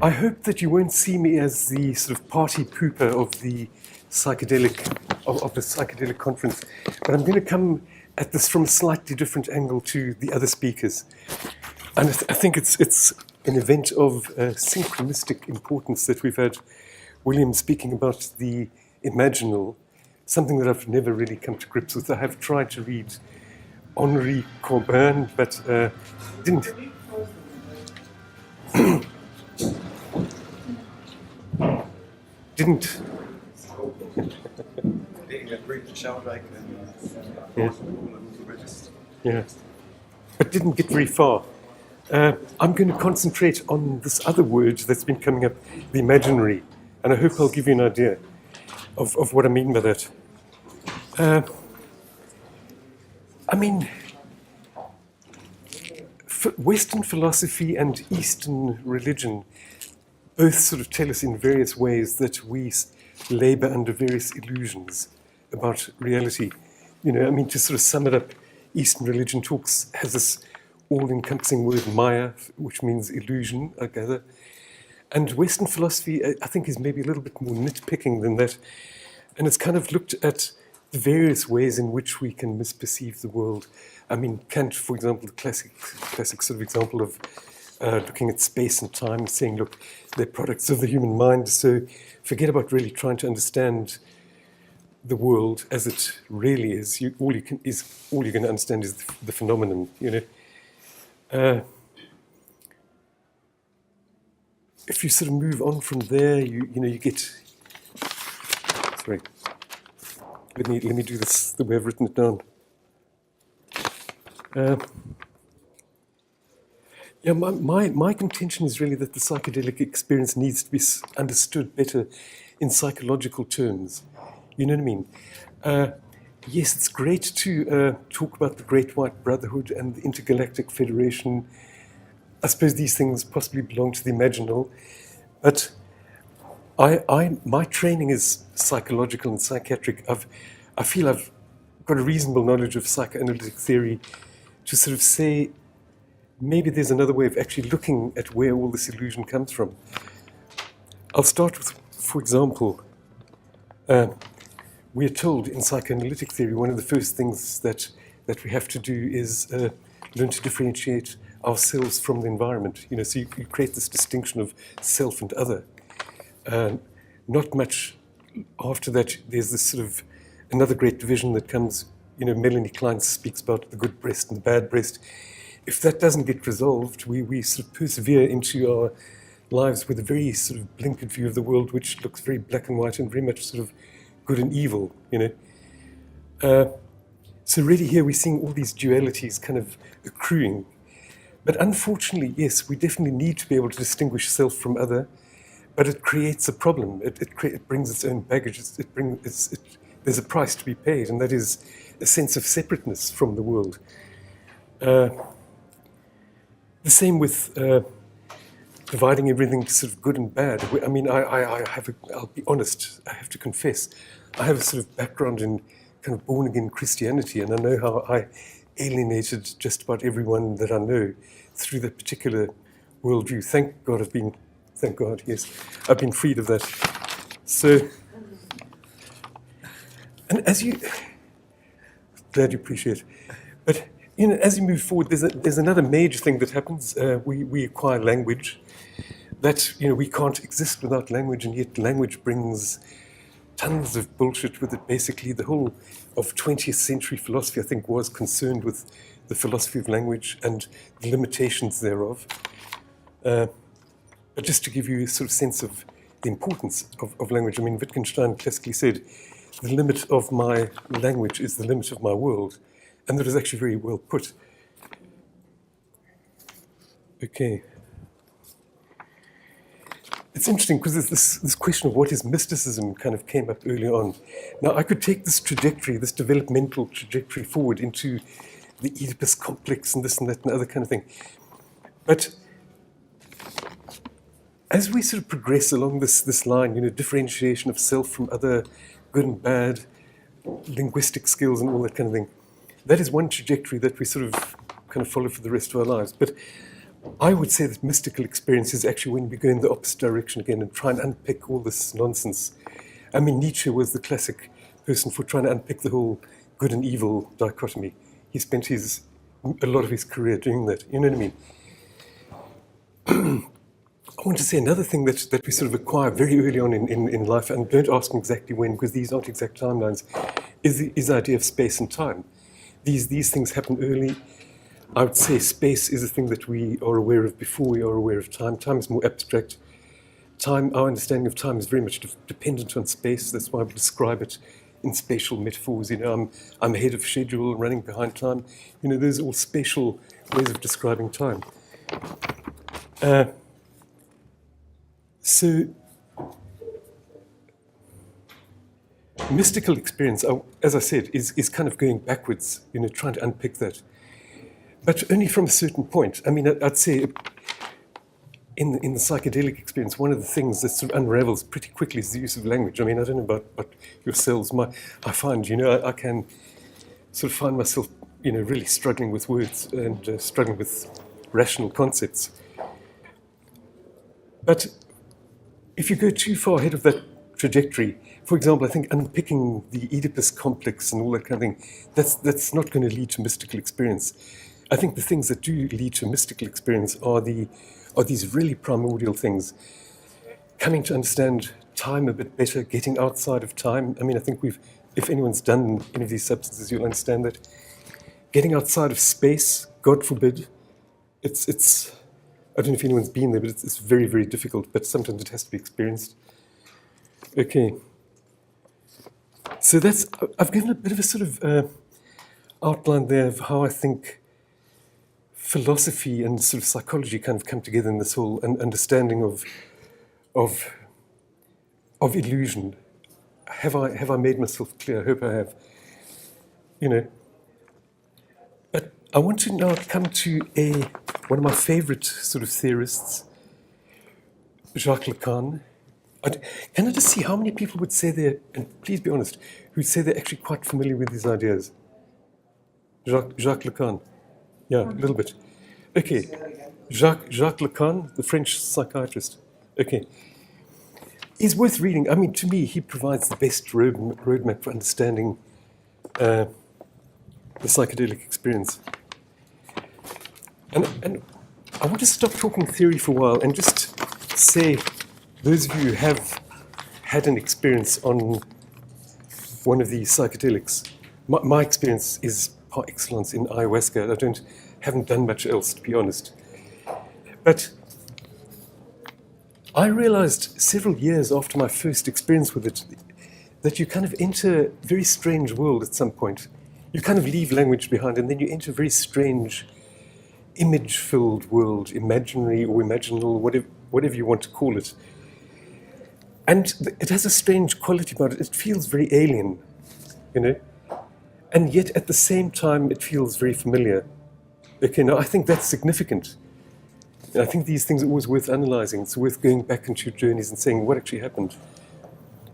I hope that you won't see me as the sort of party pooper of the psychedelic conference, but I'm going to come at this from a slightly different angle to the other speakers. And I think it's an event of synchronistic importance that we've had William speaking about the imaginal, something that I've never really come to grips with. I have tried to read Henri Corbin, but didn't. Didn't. Yeah. But didn't get very far. I'm going to concentrate on this other word that's been coming up, the imaginary, and I hope I'll give you an idea of what I mean by that. I mean, Western philosophy and Eastern religion both sort of tell us in various ways that we labor under various illusions about reality. You know, I mean, to sort of sum it up, Eastern religion has this all-encompassing word Maya, which means illusion, I gather. And Western philosophy, I think, is maybe a little bit more nitpicking than that. And it's kind of looked at the various ways in which we can misperceive the world. I mean, Kant, for example, the classic sort of example of looking at space and time, saying, look, they're products of the human mind, so forget about really trying to understand the world as it really is. All you're going to understand is the phenomenon, you know. If you sort of move on from there, you get. Sorry. Let me do this the way I've written it down. Yeah, my contention is really that the psychedelic experience needs to be understood better in psychological terms. You know what I mean? Yes, it's great to talk about the Great White Brotherhood and the Intergalactic Federation. I suppose these things possibly belong to the imaginal, but my training is psychological and psychiatric. I feel I've got a reasonable knowledge of psychoanalytic theory to sort of say maybe there's another way of actually looking at where all this illusion comes from. I'll start with, for example, we are told in psychoanalytic theory one of the first things that we have to do is learn to differentiate ourselves from the environment. You know, so you create this distinction of self and other. Not much after that, there's this sort of another great division that comes. You know, Melanie Klein speaks about the good breast and the bad breast. If that doesn't get resolved, we sort of persevere into our lives with a very sort of blinkered view of the world, which looks very black and white and very much sort of good and evil, you know. So really here we're seeing all these dualities kind of accruing. But unfortunately, yes, we definitely need to be able to distinguish self from other, but it creates a problem. It brings its own baggage. There's a price to be paid, and that is a sense of separateness from the world. The same with dividing everything into sort of good and bad. I mean, I'll be honest, I have to confess, I have a sort of background in kind of born-again Christianity, and I know how I alienated just about everyone that I know through that particular worldview. Thank God, yes, I've been freed of that. So, and glad you appreciate it. But, you know, as you move forward, there's another major thing that happens. We acquire language. That, you know, we can't exist without language, and yet language brings tons of bullshit with it. Basically, the whole of 20th century philosophy, I think, was concerned with the philosophy of language and the limitations thereof. But just to give you a sort of sense of the importance of language, I mean, Wittgenstein classically said, the limit of my language is the limit of my world. And that is actually very well put. Okay. It's interesting because this question of what is mysticism kind of came up early on. Now, I could take this trajectory, this developmental trajectory forward into the Oedipus complex and this and that and other kind of thing. But as we sort of progress along this line, you know, differentiation of self from other, good and bad, linguistic skills and all that kind of thing, that is one trajectory that we sort of kind of follow for the rest of our lives. But I would say that mystical experience is actually when we go in the opposite direction again and try and unpick all this nonsense. I mean, Nietzsche was the classic person for trying to unpick the whole good and evil dichotomy. He spent a lot of his career doing that. You know what I mean? I want to say another thing that we sort of acquire very early on in life, and don't ask me exactly when, because these aren't exact timelines, is the idea of space and time. These things happen early. I would say space is a thing that we are aware of before we are aware of time. Time is more abstract. Our understanding of time is very much dependent on space. That's why we describe it in spatial metaphors. You know, I'm ahead of schedule, running behind time. You know, those are all spatial ways of describing time. So, mystical experience, as I said, is kind of going backwards, you know, trying to unpick that. But only from a certain point. I mean, I'd say in the psychedelic experience, one of the things that sort of unravels pretty quickly is the use of language. I mean, I don't know about yourselves. I find, you know, I can sort of find myself, you know, really struggling with words and struggling with rational concepts. But if you go too far ahead of that trajectory, for example, I think unpicking the Oedipus complex and all that kind of thing, that's not going to lead to mystical experience. I think the things that do lead to mystical experience are these really primordial things. Coming to understand time a bit better, getting outside of time. I mean, I think if anyone's done any of these substances, you'll understand that. Getting outside of space, God forbid, it's I don't know if anyone's been there, but it's very, very difficult, but sometimes it has to be experienced. Okay. So I've given a bit of a sort of outline there of how I think philosophy and sort of psychology kind of come together in this whole understanding of illusion. Have I made myself clear? I hope I have. You know. But I want to now come to one of my favorite sort of theorists, Jacques Lacan. Can I just see how many people would say they're, and please be honest, who'd say they're actually quite familiar with these ideas? Jacques Lacan. Yeah, a little bit. Okay. Jacques Lacan, the French psychiatrist. Okay. He's worth reading. I mean, to me, he provides the best roadmap for understanding the psychedelic experience. And I want to stop talking theory for a while and just say, those of you who have had an experience on one of these psychedelics, my experience is par excellence in ayahuasca. I haven't done much else, to be honest. But I realized several years after my first experience with it that you kind of enter a very strange world at some point. You kind of leave language behind, and then you enter a very strange, image-filled world, imaginary or imaginal, whatever you want to call it. And it has a strange quality about it. It feels very alien, you know? And yet, at the same time, it feels very familiar. Okay, now I think that's significant. And I think these things are always worth analyzing. It's worth going back into your journeys and saying what actually happened.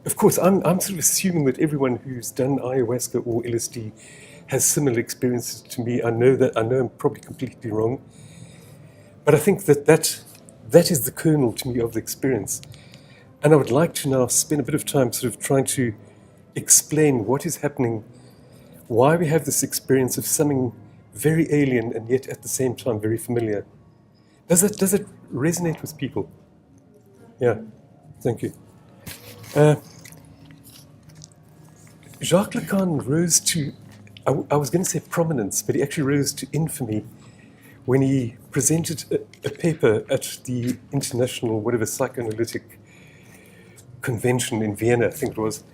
Of course, I'm sort of assuming that everyone who's done ayahuasca or LSD has similar experiences to me. I know I'm probably completely wrong. But I think that is the kernel to me of the experience. And I would like to now spend a bit of time sort of trying to explain what is happening, why we have this experience of something very alien and yet at the same time very familiar. Does it resonate with people? Yeah, thank you. Jacques Lacan rose to, I was going to say prominence, but he actually rose to infamy when he presented a paper at the International, Psychoanalytic Convention in Vienna, I think it was.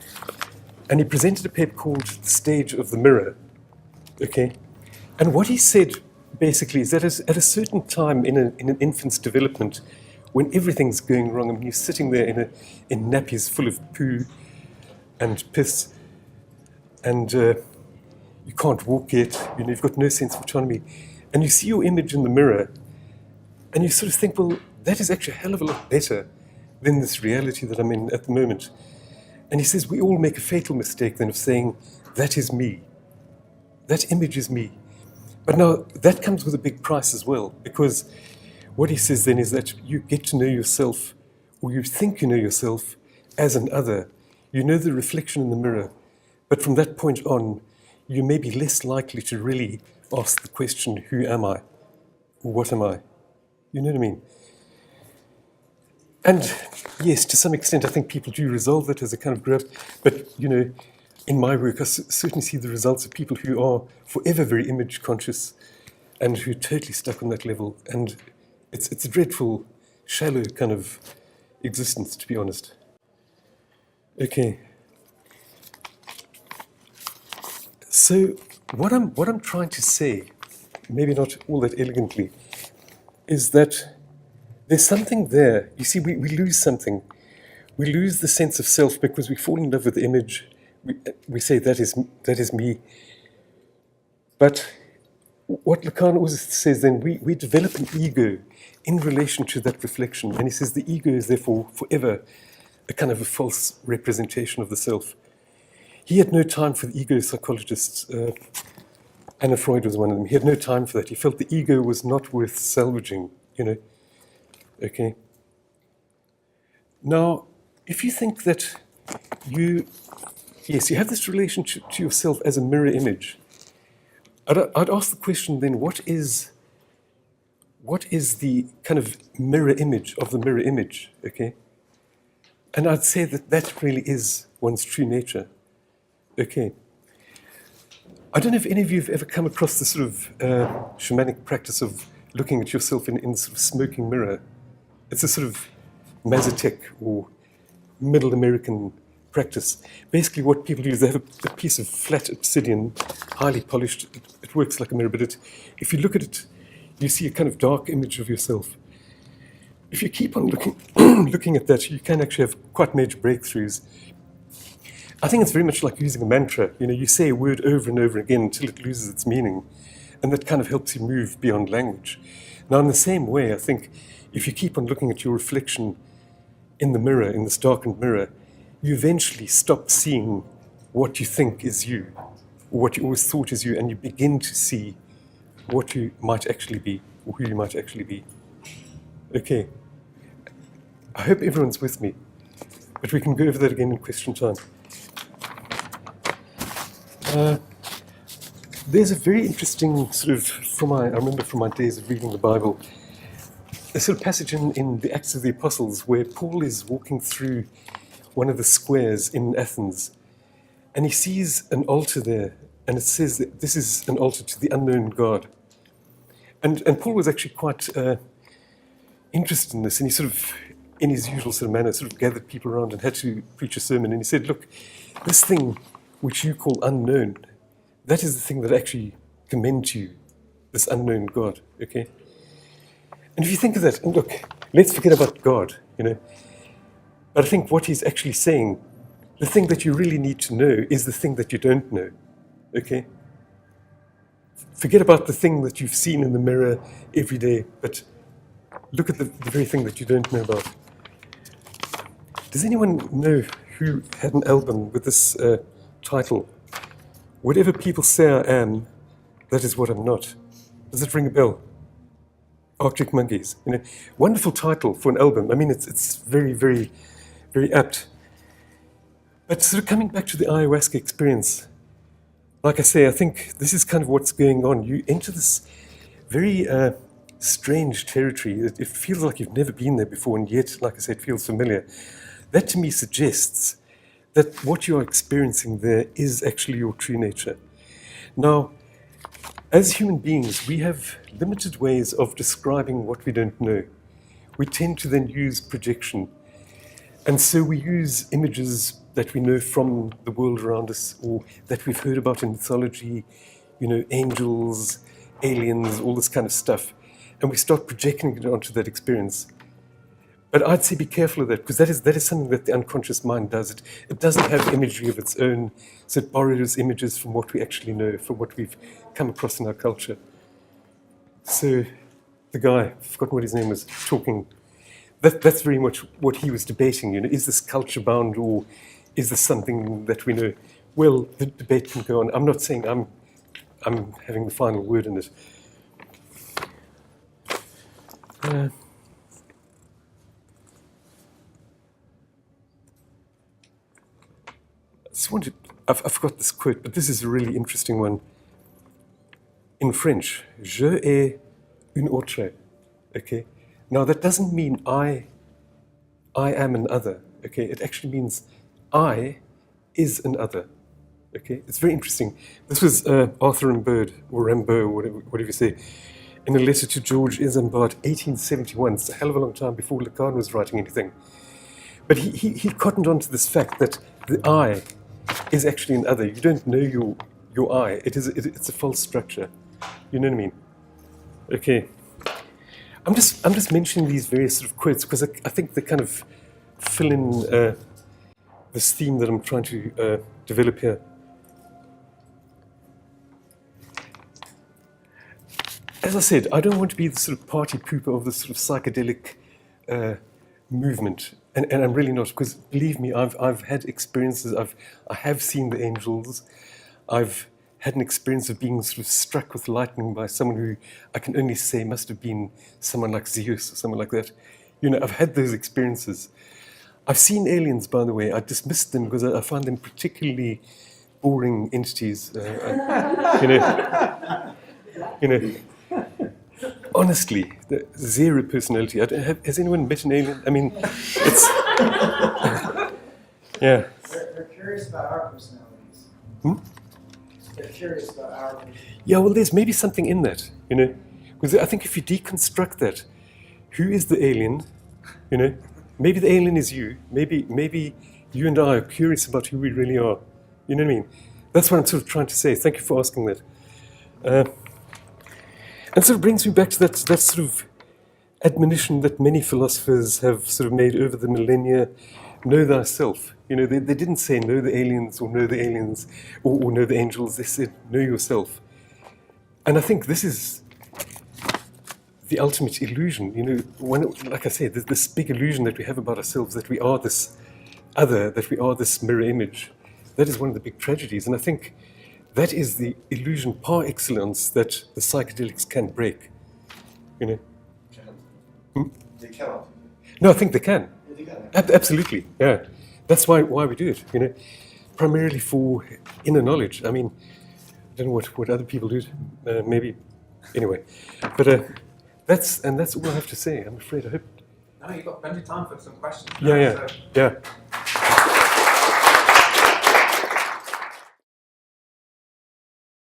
And he presented a paper called The Stage of the Mirror. Okay? And what he said, basically, is that at a certain time in an infant's development, when everything's going wrong, I mean, you're sitting there in nappies full of poo and piss, and you can't walk yet, you know, you've got no sense of autonomy, and you see your image in the mirror, and you sort of think, well, that is actually a hell of a lot better than this reality that I'm in at the moment. And he says we all make a fatal mistake then of saying, that is me. That image is me. But now, that comes with a big price as well, because what he says then is that you get to know yourself, or you think you know yourself, as an other. You know the reflection in the mirror, but from that point on, you may be less likely to really ask the question, who am I? Or what am I? You know what I mean? And yes, to some extent, I think people do resolve it as they kind of grow up. But, you know, in my work, I certainly see the results of people who are forever very image conscious and who are totally stuck on that level. And it's a dreadful, shallow kind of existence, to be honest. Okay. So what I'm trying to say, maybe not all that elegantly, is that there's something there. You see, we lose something. We lose the sense of self because we fall in love with the image. We say, that is me. But what Lacan also says then, we develop an ego in relation to that reflection. And he says the ego is therefore forever a kind of a false representation of the self. He had no time for the ego psychologists. Anna Freud was one of them. He had no time for that. He felt the ego was not worth salvaging, you know. Okay. Now, if you think that you have this relationship to yourself as a mirror image, I'd ask the question then, what is the kind of mirror image of the mirror image, okay? And I'd say that really is one's true nature, okay? I don't know if any of you have ever come across the sort of shamanic practice of looking at yourself in a sort of smoking mirror. It's a sort of Mazatec or Middle American practice. Basically what people do is they have a piece of flat obsidian, highly polished. It works like a mirror, but if you look at it, you see a kind of dark image of yourself. If you keep on looking at that, you can actually have quite major breakthroughs. I think it's very much like using a mantra. You know, you say a word over and over again until it loses its meaning, and that kind of helps you move beyond language. Now, in the same way, I think if you keep on looking at your reflection in the mirror, in this darkened mirror, you eventually stop seeing what you think is you, or what you always thought is you, and you begin to see what you might actually be, or who you might actually be. Okay. I hope everyone's with me, but we can go over that again in question time. There's a very interesting sort of, I remember from my days of reading the Bible, a sort of passage in the Acts of the Apostles where Paul is walking through one of the squares in Athens, and he sees an altar there, and it says that this is an altar to the unknown God. And Paul was actually quite interested in this, and he sort of, in his usual sort of manner, sort of gathered people around and had to preach a sermon, and he said, look, this thing which you call unknown, that is the thing that I actually commend to you, this unknown God, okay? And if you think of that, and look, let's forget about God, you know, but I think what he's actually saying, the thing that you really need to know is the thing that you don't know, okay? Forget about the thing that you've seen in the mirror every day, but look at the very thing that you don't know about. Does anyone know who had an album with this title? Whatever people say I am, that is what I'm not. Does it ring a bell? Arctic Monkeys. You know, wonderful title for an album. I mean, it's very, very, very apt. But sort of coming back to the ayahuasca experience, like I say, I think this is kind of what's going on. You enter this very strange territory. It feels like you've never been there before, and yet, like I said, it feels familiar. That to me suggests that what you are experiencing there is actually your true nature. Now, as human beings, we have limited ways of describing what we don't know. We tend to then use projection. And so we use images that we know from the world around us, or that we've heard about in mythology, you know, angels, aliens, all this kind of stuff. And we start projecting it onto that experience. But I'd say be careful of that, because that is something that the unconscious mind does. It doesn't have imagery of its own, so it borrows images from what we actually know, from what we've come across in our culture. So the guy, I've forgotten what his name was, talking, that's very much what he was debating. You know, is this culture bound, or is this something that we know? Well, the debate can go on. I'm not saying I'm having the final word in it. I've got this quote, but this is a really interesting one. In French, je ai une autre. Okay. Now that doesn't mean I am an other. Okay. It actually means I is an other. Okay. It's very interesting. This was Arthur Rimbaud, whatever you say, in a letter to George Isambard, 1871. It's a hell of a long time before Lacan was writing anything. But he cottoned onto this fact that the I is actually an other. You don't know your I. It's a false structure. You know what I mean? Okay. I'm just mentioning these various sort of quotes because I think they kind of fill in this theme that I'm trying to develop here. As I said, I don't want to be the sort of party pooper of the sort of psychedelic movement, and I'm really not, because believe me, I've had experiences. I have seen the angels. I've had an experience of being sort of struck with lightning by someone who I can only say must have been someone like Zeus or someone like that. You know, I've had those experiences. I've seen aliens, by the way. I dismissed them because I find them particularly boring entities. You know. Honestly, the zero personality. Has anyone met an alien? I mean, it's yeah. They're curious about our personalities. They're curious about our personalities. Yeah, well, there's maybe something in that, you know, because I think if you deconstruct that, who is the alien? You know, maybe the alien is you. Maybe you and I are curious about who we really are. You know what I mean? That's what I'm sort of trying to say. Thank you for asking that. And sort of brings me back to that sort of admonition that many philosophers have sort of made over the millennia: know thyself. You know, they didn't say know the aliens or know the aliens or know the angels. They said know yourself. And I think this is the ultimate illusion. You know, like I said, there's this big illusion that we have about ourselves, that we are this other, that we are this mirror image. That is one of the big tragedies. And I think that is the illusion par excellence that the psychedelics can break. You know? They cannot. No, I think they can. Yeah, they can. Absolutely, yeah. That's why we do it, you know. Primarily for inner knowledge. I mean, I don't know what other people do. Maybe, anyway. But that's all I have to say. I'm afraid. I hope. No, you've got plenty of time for some questions. Yeah.